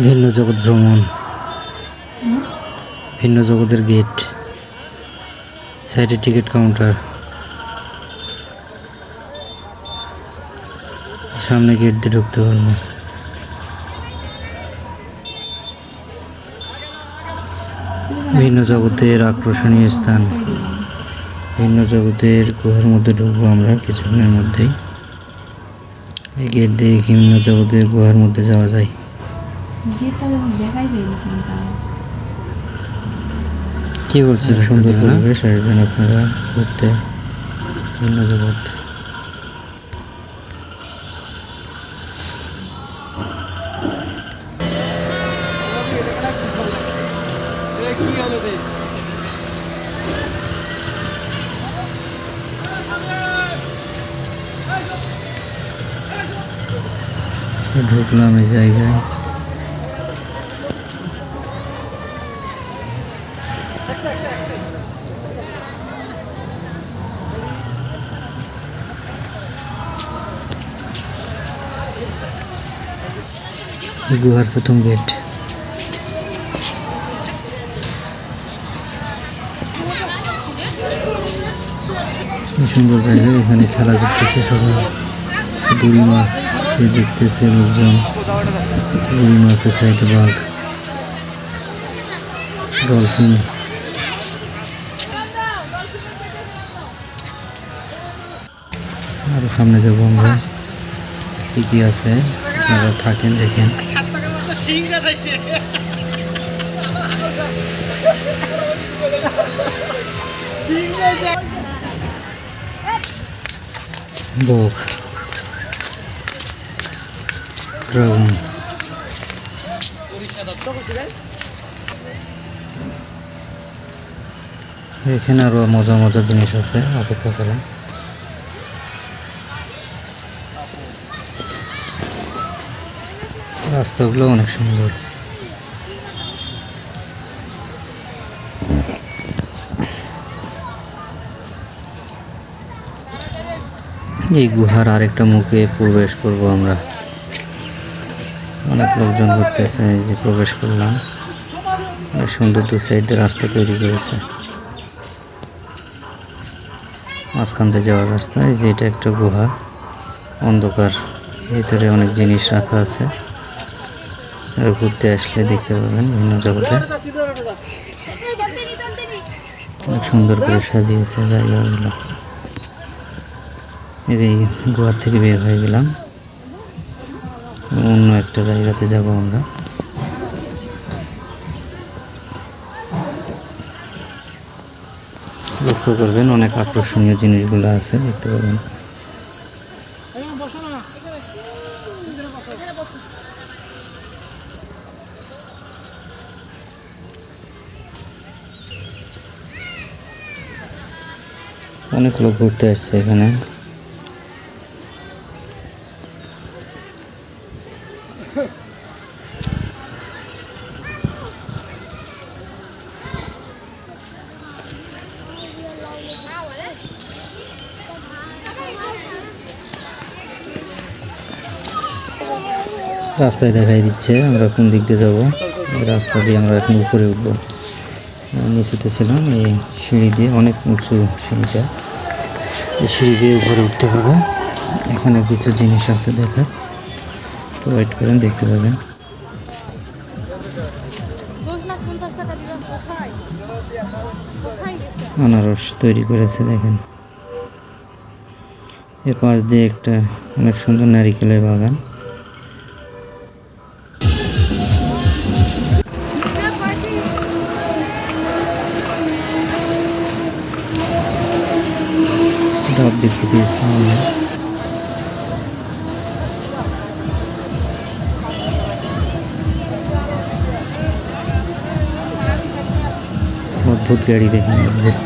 ভিন্ন জগৎ ভ্রমণ, ভিন্ন জগতের গেট, সাইডে টিকিট কাউন্টার, সামনে গেট দিয়ে ঢুকতে পারবো। ভিন্ন জগতের আকর্ষণীয় স্থান, ভিন্ন জগতের গুহার মধ্যে ঢুকবো আমরা কিছুক্ষণের মধ্যেই। এই গেট দিয়ে ভিন্ন জগতের গুহার মধ্যে যাওয়া যায়। কি বলছেন? সুন্দর পরিবেশ, আসবেন আপনারা ঘুরতে ভিন্ন জগৎ। ঢুকলাম এই জায়গায়। গুহার প্রথম গেট। সুন্দর জায়গা, এখানে খেলা করতেছে সবাই। বুড়ি মাছ দেখতেছে লোকজন, বুড়ি মাছের সাইডে বাঘ, ডলফিন। আরো সামনে যাবো আমরা, কি কি আছে আপনারা থাকেন দেখেন। বক, ড্রাগন, এখানে আরো মজার মজার জিনিস আছে, অপেক্ষা করেন। রাস্তাগুলো অনেক সুন্দর। এই গুহার আরেকটা মুখে প্রবেশ করব আমরা। অনেক লোকজন ঘুরতেছে, এই যে প্রবেশ করলাম। অনেক সুন্দর দু সাইড দিয়ে রাস্তা তৈরি করেছে, মাঝখান দিয়ে যাওয়ার রাস্তা। এই যে এটা একটা গুহা, অন্ধকার, ভিতরে অনেক জিনিস রাখা আছে। ঘুরতে আসলে দেখতে পাবেন ভিন্ন জগতে। অনেক সুন্দর করে সাজিয়েছে জায়গাগুলো। এই গুহার থেকে বের হয়ে গেলাম, অন্য একটা জায়গাতে যাব আমরা। লক্ষ্য করবেন অনেক আকর্ষণীয় জিনিসগুলো আছে, দেখতে পাবেন। অনেক লোক ঘুরতে আসছে এখানে। রাস্তায় দেখাই দিচ্ছে আমরা কোন দিক দিয়ে যাবো। রাস্তা দিয়ে আমরা এখন উপরে উঠবো। নিচেতে ছিলাম, এই সিঁড়ি দিয়ে, অনেক উঁচু সিঁড়িটা, এই সিঁড়ি দিয়ে উপরে উঠতে হবে। এখানে কিছু জিনিস আছে দেখার, একটু ওয়েট করেন, দেখতে পাবেন। আনারস তৈরি করেছে দেখেন। এর পাশ দিয়ে একটা অনেক সুন্দর নারিকেলের বাগান। ডাব দেখতে পেয়েছি আমরা। অদ্ভুত গাড়ি দেখেন, অদ্ভুত।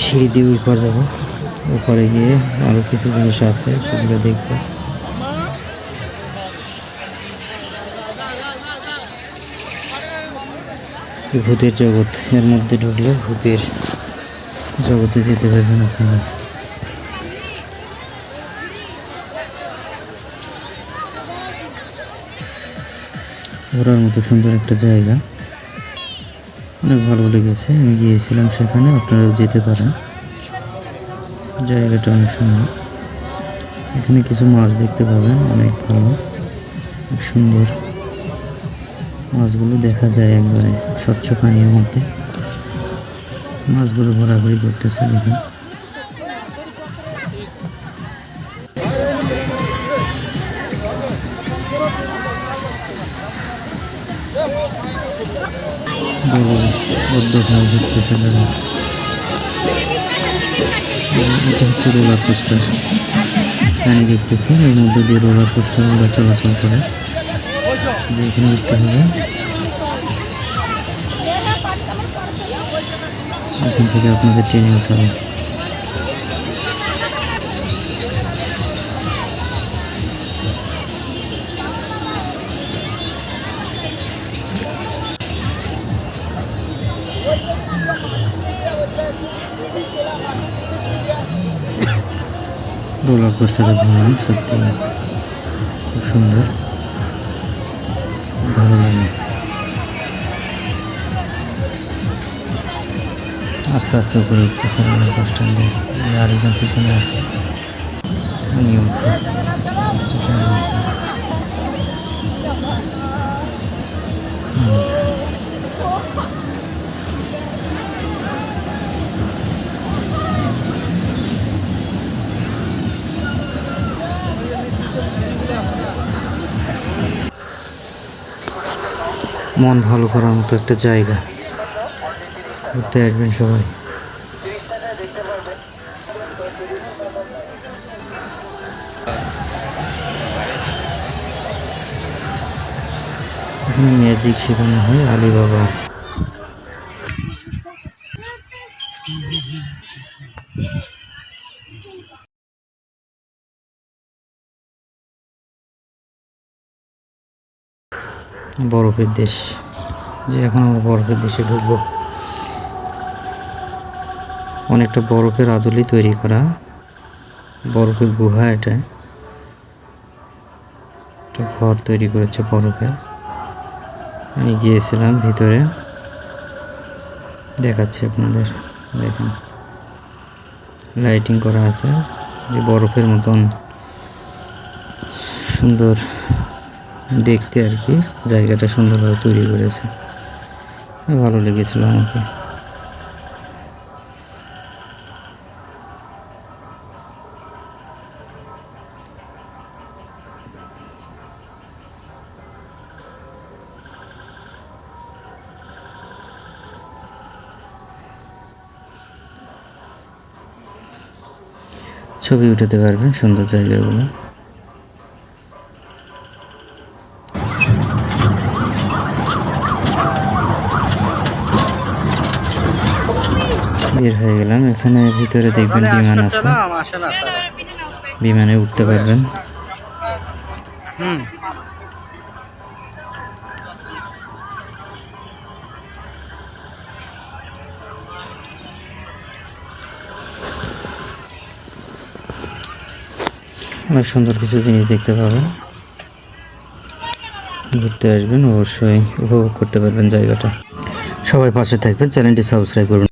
সিঁড়ি দিয়ে উপর যাবো, উপরে গিয়ে আরো কিছু জিনিস আছে সেগুলো দেখবো। এই ভূতের জগৎ, এর মধ্যে ঢুকলে ভূতের জগতে যেতে পারবেন আপনারা। ঘোরার মতো সুন্দর একটা জায়গা, অনেক ভালো লেগেছে। আমি গিয়েছিলাম সেখানে, আপনারাও যেতে পারেন। জায়গাটা অনেক সুন্দর। এখানে কিছু মাছ দেখতে পাবেন, অনেক ভালো, খুব সুন্দর। মাছগুলো দেখা যায় একবারে স্বচ্ছ পানির মধ্যে। মাছগুলো ঘোরাঘুরি করতেছে দেখুন। উদ্যোগ ঘুরতেছে দেখুন। এটা হচ্ছে রোলার কোস্টার, পানি দেখতেছি, এর মধ্যে দিয়ে রোলার কোস্টারগুলো চলাচল করে। যে এখানে উঠতে হবে, এখান থেকে আপনাদের ট্রেনে উঠতে হবে। রোলার কোস্টারে ভ্রমণ সত্যি খুব সুন্দর, ভালো লাগে। আস্তে আস্তে উপরে উঠতেছে রোলার কোস্টার দিয়ে। আরেকজন পিছনে আছে, উনি উঠবে। মন ভালো করার মতো একটা জায়গা, ঘুরতে আসবেন সবাই। এখানে ম্যাজিক শেখানো হয়, আলিবাবা। বরফের দেশ, যে এখন আমরা বরফের দেশে ঢুকবো। অনেকটা বরফের আদলে তৈরি করা, বরফের গুহা। এটা একটা ঘর তৈরি করেছে বরফের। আমি গিয়েছিলাম ভিতরে, দেখাচ্ছি আপনাদের। দেখেন লাইটিং করা আছে, যে বরফের মতন সুন্দর দেখতে আর কি। জায়গাটা সুন্দরভাবে তৈরি করেছে, ভালো লেগেছিল আমাকে। ছবি উঠাতে পারবেন সুন্দর জায়গাগুলো। বের হয়ে গেলাম, এখানে ভিতরে দেখবেন বিমান আছে, বিমানে উঠতে পারবেন। অনেক সুন্দর কিছু জিনিস দেখতে পাবেন। ঘুরতে আসবেন, অবশ্যই উপভোগ করতে পারবেন জায়গাটা। সবাই পাশে থাকবেন, চ্যানেলটি সাবস্ক্রাইব করুন।